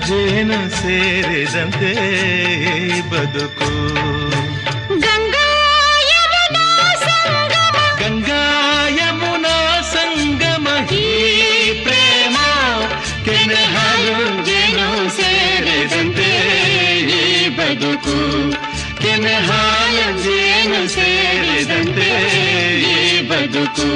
ಜೇನು ಸೇರಿದಂತೆ ಬದುಕು. ಗಂಗಾ ಯಮುನಾ ಸಂಗಮ ಈ ಪ್ರೇಮ ಕೆನೆ ಹಾಲು ಜೇನು ಸೇರಿದಂತೆ ಈ ಬದುಕು. ಕೆನೆ ಹಾಲು ಜೇನು ಸೇರಿದಂತೆ ಈ ಬದುಕು.